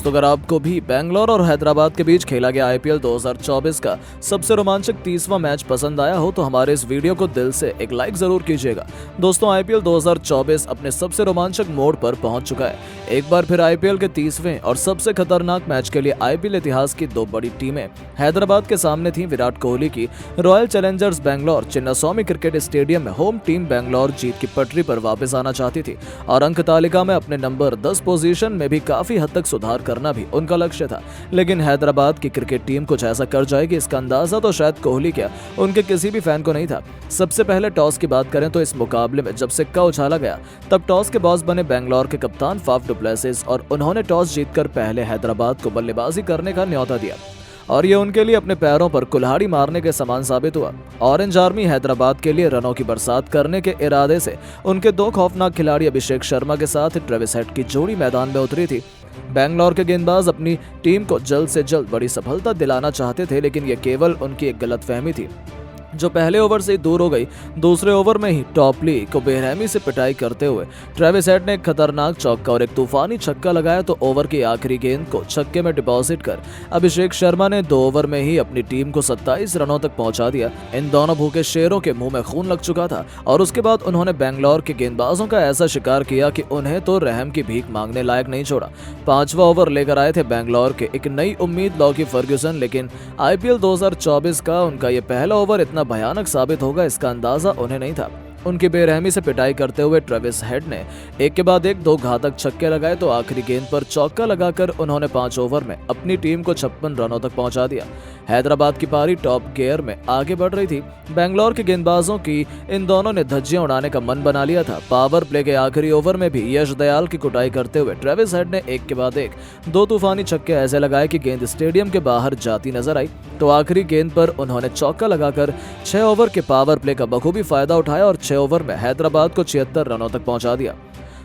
दोस्तों, अगर आपको भी बेंगलोर और हैदराबाद के बीच खेला गया आईपीएल 2024 का सबसे रोमांचक 30वां मैच पसंद आया हो तो हमारे इस वीडियो को दिल से एक लाइक जरूर कीजिएगा। दोस्तों, आईपीएल 2024 अपने सबसे रोमांचक मोड़ पर पहुंच चुका है। एक बार फिर आईपीएल के 30वें और सबसे खतरनाक मैच के लिए आईपीएल इतिहास की दो बड़ी टीमें हैदराबाद के सामने थी। विराट कोहली की royal Challengers Bangalore Chinnaswamy cricket stadium में होम टीम बेंगलोर जीत की पटरी पर वापस आना चाहती थी और अंक तालिका में अपने नंबर 10 पोजीशन में भी काफी हद तक सुधार करना भी उनका लक्ष्य था। लेकिन हैदराबाद की क्रिकेट टीम कुछ ऐसा कर जाएगी, इसका अंदाजा तो शायद कोहली क्या उनके किसी भी फैन को नहीं था। सबसे पहले टॉस की बात करें तो इस मुकाबले में जब सिक्का उछाला गया तब टॉस के बॉस बने बेंगलोर के कप्तान फाफ डु प्लेसिस और उन्होंने टॉस जीतकर पहले हैदराबाद को बल्लेबाजी करने का न्योता दिया और ये उनके लिए अपने पैरों पर कुल्हाड़ी मारने के समान साबित हुआ। ऑरेंज आर्मी हैदराबाद के लिए रनों की बरसात करने के इरादे से उनके दो खौफनाक खिलाड़ी अभिषेक शर्मा के साथ ट्रेविस हेड की जोड़ी मैदान में उतरी थी। बेंगलोर के गेंदबाज अपनी टीम को जल्द से जल्द बड़ी सफलता दिलाना चाहते थे, लेकिन यह केवल उनकी एक गलतफहमी थी जो पहले ओवर से दूर हो गई। दूसरे ओवर में ही टॉपली को बेरहमी से पिटाई करते हुए ट्रेविस हेड ने एक खतरनाक चौका और एक तूफानी छक्का लगाया तो ओवर की आखिरी गेंद को छक्के में डिपॉजिट कर अभिषेक शर्मा ने 2 ओवर में ही अपनी टीम को 27 रनों तक पहुंचा दिया। इन दोनों भूखे शेरों के मुंह में खून लग चुका था और उसके बाद उन्होंने बेंगलोर के गेंदबाजों का ऐसा शिकार किया कि उन्हें तो रहम की भीख मांगने लायक नहीं छोड़ा। 5वां ओवर लेकर आए थे बेंगलोर के एक नई उम्मीद लॉकी फर्ग्यूसन, लेकिन आईपीएल 2024 का उनका ये पहला ओवर इतना भयानक साबित होगा इसका अंदाजा उन्हें नहीं था। उनकी बेरहमी से पिटाई करते हुए ट्रेविस हेड ने एक के बाद एक 2 घातक छक्के लगाए तो आखिरी गेंद पर चौका लगाकर उन्होंने 5 ओवर में अपनी टीम को 56 रनों तक पहुंचा दिया। हैदराबाद की पारी टॉप गियर में आगे बढ़ रही थी। बेंगलोर के गेंदबाजों की इन दोनों ने धज्जियां उड़ाने का मन बना लिया था। पावर प्ले के आखिरी ओवर में भी यश दयाल की कुटाई करते हुए ट्रेविस हेड ने एक के बाद एक 2 तूफानी छक्के ऐसे लगाए कि गेंद स्टेडियम के बाहर जाती नजर आई तो आखिरी गेंद पर उन्होंने चौका लगाकर 6 ओवर के पावर प्ले का बखूबी फायदा उठाया और 6 ओवर में हैदराबाद को 76 रनों तक पहुंचा दिया।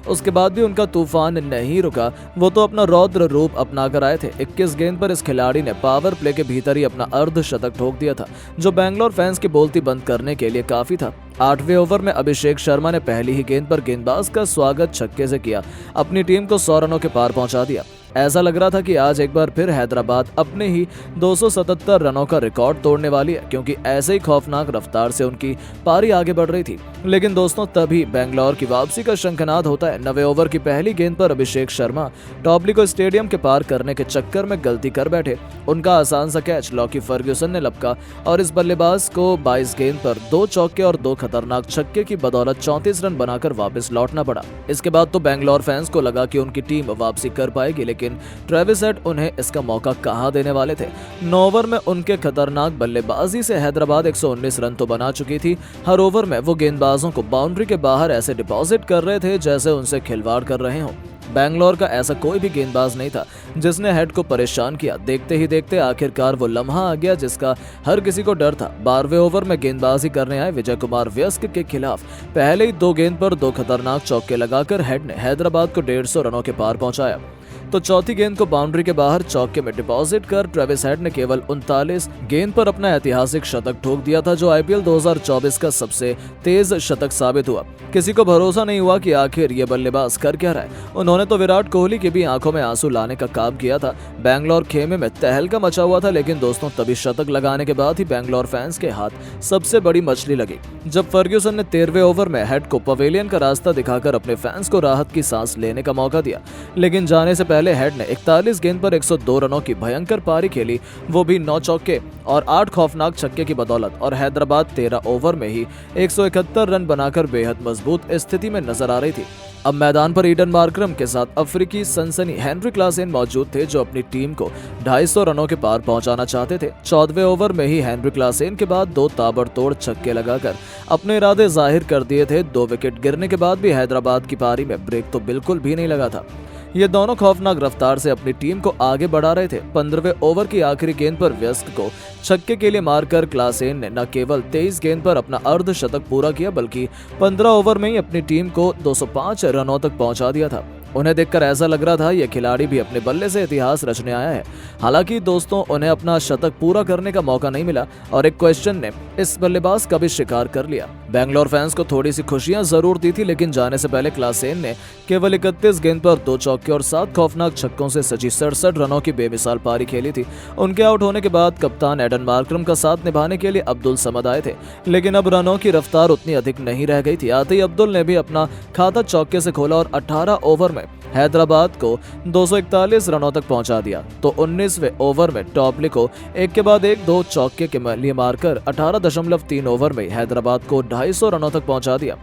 उसके बाद भी उनका तूफान नहीं रुका, वो तो अपना रौद्र रूप अपना कर आए थे। 21 गेंद पर इस खिलाड़ी ने पावर प्ले के भीतर ही अपना अर्धशतक ठोक दिया था जो बेंगलोर फैंस की बोलती बंद करने के लिए काफी था। 8वें ओवर में अभिषेक शर्मा ने पहली ही गेंद पर गेंदबाज का स्वागत छक्के से किया, अपनी टीम को 100 रनों के पार पहुंचा दिया। ऐसा लग रहा था कि आज एक बार फिर हैदराबाद अपने ही 277 रनों का रिकॉर्ड तोड़ने वाली है, क्योंकि ऐसे ही खौफनाक रफ्तार से उनकी पारी आगे बढ़ रही थी। लेकिन दोस्तों, तभी बेंगलोर की वापसी का शंखनाद होता है। 9वें ओवर की पहली गेंद पर अभिषेक शर्मा टॉपली को स्टेडियम के पार करने के चक्कर में गलती कर बैठे। उनका आसान सा कैच लॉकी फर्ग्यूसन ने लपका और इस बल्लेबाज को 22 गेंद पर 2 चौके और 2 खतरनाक छक्के की बदौलत 34 रन बनाकर वापस लौटना पड़ा। इसके बाद तो बेंगलोर फैंस को लगा कि उनकी टीम वापसी कर पाएगी, लेकिन ट्रेविस हेड उन्हें इसका मौका कहां देने वाले थे। 9 ओवर में उनके खतरनाक बल्लेबाजी से हैदराबाद 119 रन तो बना चुकी थी। हर ओवर में वो गेंदबाजों को बाउंड्री के बाहर ऐसे डिपॉजिट कर रहे थे जैसे उनसे खिलवाड़ कर रहे हों। बेंगलोर का ऐसा कोई भी गेंदबाज नहीं था जिसने हेड को परेशान किया। देखते ही देखते आखिरकार वो लम्हा आ गया जिसका हर किसी को डर था। 12वें ओवर में गेंदबाजी करने आए विजय कुमार व्यस्क के खिलाफ पहले ही 2 गेंद पर 2 खतरनाक चौके लगाकर हेड ने हैदराबाद को 150 रनों के पार पहुंचाया तो चौथी गेंद को बाउंड्री के बाहर चौके में डिपॉजिट कर ट्रेविस हेड ने केवल 39 गेंद पर अपना ऐतिहासिक शतक ठोक दिया था जो आईपीएल 2024 का सबसे तेज शतक साबित हुआ। किसी को भरोसा नहीं हुआ कि आखिर ये बल्लेबाज कर क्या रहा है। उन्होंने तो विराट कोहली की भी आंखों में आंसू लाने का काम किया था। बेंगलोर खेमे में तहलका मचा हुआ था, लेकिन दोस्तों तभी शतक लगाने के बाद ही बेंगलोर फैंस के हाथ सबसे बड़ी मछली लगी जब फर्ग्यूसन ने 13वें ओवर में हेड को पवेलियन का रास्ता दिखाकर अपने फैंस को राहत की सांस लेने का मौका दिया। लेकिन जाने से पहले हेड ने 41 गेंद पर 102 रनों की भयंकर पारी खेली, वो भी 9 चौके और 8 खौफनाक छक्के की बदौलत और हैदराबाद 13 ओवर में ही 171 रन बनाकर बेहद मजबूत स्थिति में नजर आ रही थी। अब मैदान पर ईडन मार्करम के साथ अफ्रीकी सनसनी हेनरी क्लासेन मौजूद थे जो अपनी टीम को 250 रनों के पार पहुंचाना चाहते थे। 14वें ओवर में ही हेनरी क्लासेन के बाद 2 ताबड़तोड़ छक्के लगाकर अपने इरादे जाहिर कर दिए थे। 2 विकेट गिरने के बाद भी हैदराबाद की पारी में ब्रेक तो बिल्कुल भी नहीं लगा था। ये दोनों खौफनाक रफ्तार से अपनी टीम को आगे बढ़ा रहे थे। 15वें ओवर की आखिरी गेंद पर व्यस्क को छक्के के लिए मारकर क्लासेन ने न केवल 23 गेंद पर अपना अर्धशतक पूरा किया बल्कि 15 ओवर में ही अपनी टीम को 205 रनों तक पहुंचा दिया था। उन्हें देखकर ऐसा लग रहा था ये खिलाड़ी भी अपने बल्ले से इतिहास रचने आया है। हालांकि दोस्तों उन्हें अपना शतक पूरा करने का मौका नहीं मिला और एक क्वेश्चन ने इस बल्लेबाज का भी शिकार कर लिया। बैंगलोर फैंस को थोड़ी सी खुशियां जरूर दी थी, लेकिन जाने से पहले क्लासेन ने केवल 31 गेंद पर 2 चौके और 7 खौफनाक छक्कों से सजी 67 रनों की बेमिसाल पारी खेली थी। उनके आउट होने के बाद कप्तान एडन मार्करम का साथ निभाने के लिए अब्दुल समद आए थे, लेकिन अब रनों की रफ्तार उतनी अधिक नहीं रह गई थी। आते ही अब्दुल ने भी अपना खाता चौके से खोला और 18 ओवर में हैदराबाद को 241 रनों तक पहुंचा दिया। तो 19वें ओवर में टॉपली को एक के बाद एक 2 चौके के लिए मारकर 18.3 ओवर में हैदराबाद को 250 रनों तक पहुंचा दिया।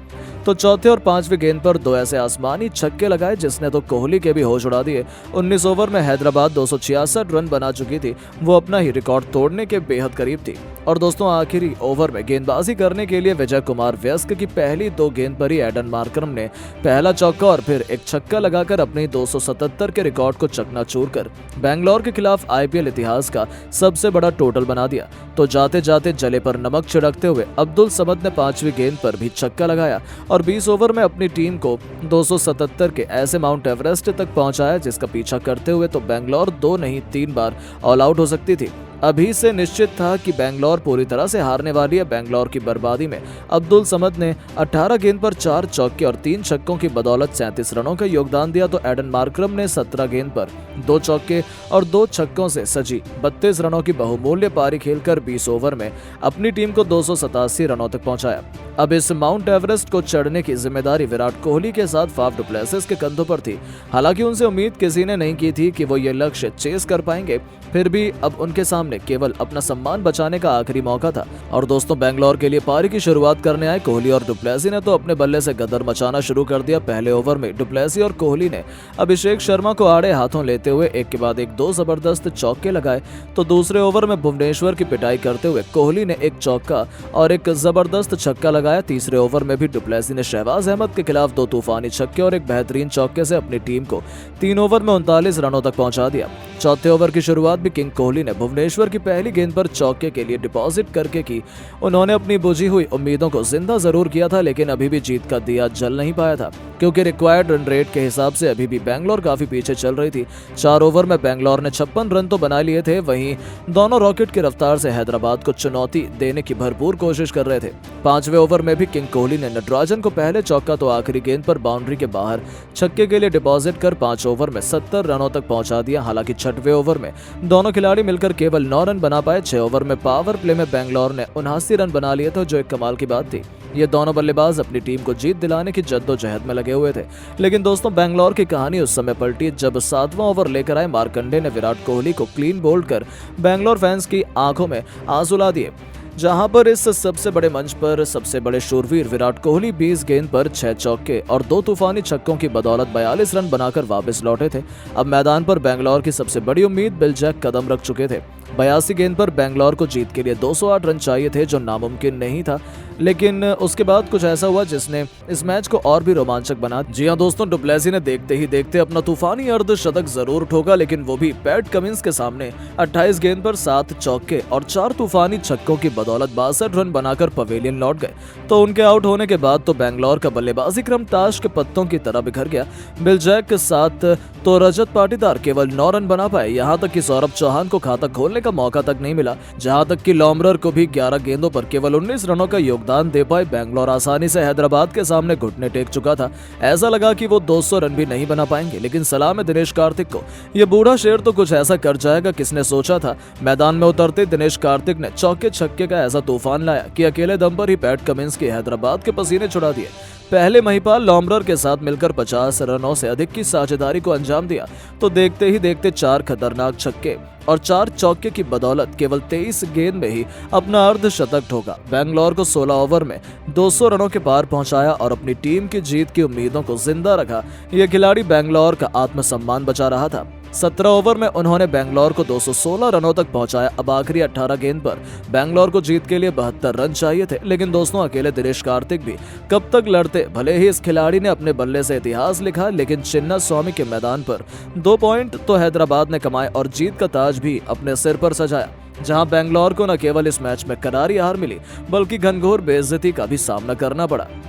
तो चौथे और 5वीं गेंद पर 2 ऐसे आसमानी छक्के लगाए जिसने तो कोहली के भी होश उड़ा दिए। 19 ओवर में हैदराबाद 266 रन बना चुकी थी, वो अपना ही रिकॉर्ड तोड़ने के बेहद करीब थी। और दोस्तों आखिरी ओवर में गेंदबाजी करने के लिए विजय कुमार व्यस्क की पहली 2 गेंद पर ही एडन मार्करम ने पहला चौका और फिर एक छक्का लगाकर अपने 277 के रिकॉर्ड को चकनाचूर कर बैंगलोर के खिलाफ आईपीएल इतिहास का सबसे बड़ा टोटल बना दिया। तो जाते जाते जले पर नमक छिड़कते हुए अब्दुल समद ने 5वीं गेंद पर भी छक्का लगाया और 20 ओवर में अपनी टीम को 277 के ऐसे माउंट एवरेस्ट तक पहुंचाया जिसका पीछा करते हुए तो बैंगलोर 2 नहीं 3 बार ऑल आउट हो सकती थी। अभी से निश्चित था कि बैंगलोर पूरी तरह से हारने वाली है। बैंगलोर की बर्बादी में अब्दुल समद ने 18 गेंद पर 4 चौके और 3 छक्कों की बदौलत 37 रनों का योगदान दिया। तो एडन मार्करम ने 17 गेंद पर 2 चौके और 2 छक्कों से सजी 32 रनों की बहुमूल्य पारी खेलकर 20 ओवर में अपनी टीम को 287 रनों तक पहुंचाया। अब इस माउंट एवरेस्ट को चढ़ने की जिम्मेदारी विराट कोहली के साथ फाफ डु प्लेसिस के कंधों पर थी। हालांकि उनसे उम्मीद किसी ने नहीं की थी कि वो ये लक्ष्य चेस कर पाएंगे, फिर भी अब उनके सामने केवल अपना सम्मान बचाने का आखिरी मौका था। और दोस्तों बैंगलोर के लिए पारी की शुरुआत करने आए कोहली और डु प्लेसी ने तो अपने बल्ले से गदर मचाना शुरू कर दिया। पहले ओवर में डु प्लेसी और कोहली ने अभिषेक शर्मा को आड़े हाथों लेते हुए एक के बाद एक 2 जबरदस्त चौके लगाए। तो दूसरे ओवर में भुवनेश्वर की पिटाई करते हुए कोहली ने एक चौका और एक जबरदस्त छक्का लगाया। तीसरे ओवर में भी डु प्लेसी ने शहबाज अहमद के खिलाफ 2 तूफानी छक्के और एक बेहतरीन चौके से अपनी टीम को 3 ओवर में 39 रनों तक पहुंचा दिया। चौथे ओवर की शुरुआत भी किंग कोहली ने भुवनेश्वर की पहली गेंद पर चौके के लिए डिपॉजिट करके की। उन्होंने अपनी बुझी हुई उम्मीदों को जिंदा जरूर किया था, लेकिन अभी भी जीत का दिया जल नहीं पाया था, क्योंकि रिक्वायर्ड रन रेट के हिसाब से अभी भी बैंगलोर काफी पीछे चल रही थी। 4 ओवर में बैंगलोर ने 56 रन तो बना लिए थे, वहीं दोनों रॉकेट की रफ्तार से हैदराबाद को चुनौती देने की भरपूर कोशिश कर रहे थे। 5वें ओवर में भी किंग कोहली ने नटराजन को पहले चौका तो आखिरी गेंद पर बाउंड्री के बाहर छक्के के लिए डिपॉजिट कर 5 ओवर में 70 रनों तक पहुंचा दिया। हालांकि 6वें ओवर में दोनों खिलाड़ी मिलकर केवल 9 रन बना पाए। 6 ओवर में पावर प्ले में बैंगलोर ने 79 रन बना लिए थे, जो एक कमाल की बात थी। ये दोनों बल्लेबाज अपनी टीम को जीत दिलाने की जद्दोजहद में लगे हुए थे। लेकिन दोस्तों बैंगलोर की कहानी उस समय पलटी जब 7वां ओवर लेकर आए मार्कंडे ने विराट कोहली को क्लीन बोल्ड कर बैंगलोर फैंस की आंखों में आंसू ला दिए। जहां पर इस सबसे बड़े मंच पर सबसे बड़े शूरवीर विराट कोहली 20 गेंद पर 6 चौके और 2 तूफानी छक्कों की बदौलत 42 रन बनाकर वापस लौटे थे। अब मैदान पर बैंगलोर की सबसे बड़ी उम्मीद बिल जैक कदम रख चुके थे। 82 गेंद पर बैंगलोर को जीत के लिए 208 रन चाहिए थे, जो नामुमकिन नहीं था। लेकिन उसके बाद कुछ ऐसा हुआ जिसने इस मैच को और भी रोमांचक बना। जी हां दोस्तों, डु प्लेसी ने देखते ही देखते अपना तूफानी अर्धशतक जरूर ठोका, लेकिन वो भी पैट कमिंस के सामने 28 गेंद पर 7 चौके और 4 तूफानी छक्कों की बदौलत 62 रन बनाकर पवेलियन लौट गए। तो उनके आउट होने के बाद तो बैंगलोर का बल्लेबाजी क्रम ताश के पत्तों की तरह बिखर गया। बिल जैक के साथ तो रजत पाटीदार केवल 9 रन बना पाए। यहाँ तक कि सौरभ चौहान को खाता खोलने का मौका तक नहीं मिला। जहां तक कि लॉम्बरर को भी 11 गेंदों पर केवल 19 रनों का योगदान दे पाए। बैंगलोर आसानी से हैदराबाद के सामने घुटने टेक चुका था। ऐसा लगा कि वो 200 रन भी नहीं बना पाएंगे। लेकिन सलाम है दिनेश कार्तिक को, ये बूढ़ा शेर तो कुछ ऐसा कर जाएगा किसने सोचा था। मैदान में उतरते दिनेश कार्तिक ने चौके छक्के का ऐसा तूफान लाया कि अकेले दम पर ही पैट कमिंस की हैदराबाद के पसीने छुड़ा दिए। पहले महिपाल लॉम्बरर के साथ मिलकर 50 रनों से अधिक की साझेदारी को अंजाम दिया। तो देखते ही देखते 4 खतरनाक छक्के और 4 चौके की बदौलत केवल 23 गेंद में ही अपना अर्धशतक ठोका। बैंगलोर को 16 ओवर में 200 रनों के पार पहुंचाया और अपनी टीम की जीत की उम्मीदों को जिंदा रखा। यह खिलाड़ी बैंगलोर का आत्मसम्मान बचा रहा था। 17 ओवर में उन्होंने बैंगलोर को 216 रनों तक पहुंचाया। अब आखिरी 18 गेंद पर बैंगलोर को जीत के लिए 72 रन चाहिए थे। लेकिन दोस्तों अकेले दिनेश कार्तिक भी कब तक लड़ते। भले ही इस खिलाड़ी ने अपने बल्ले से इतिहास लिखा, लेकिन चिन्ना स्वामी के मैदान पर 2 पॉइंट तो हैदराबाद ने कमाए और जीत का ताज भी अपने सिर पर सजाया। जहां बैंगलोर को न केवल इस मैच में करारी हार मिली, बल्कि घनघोर बेइज्जती का भी सामना करना पड़ा।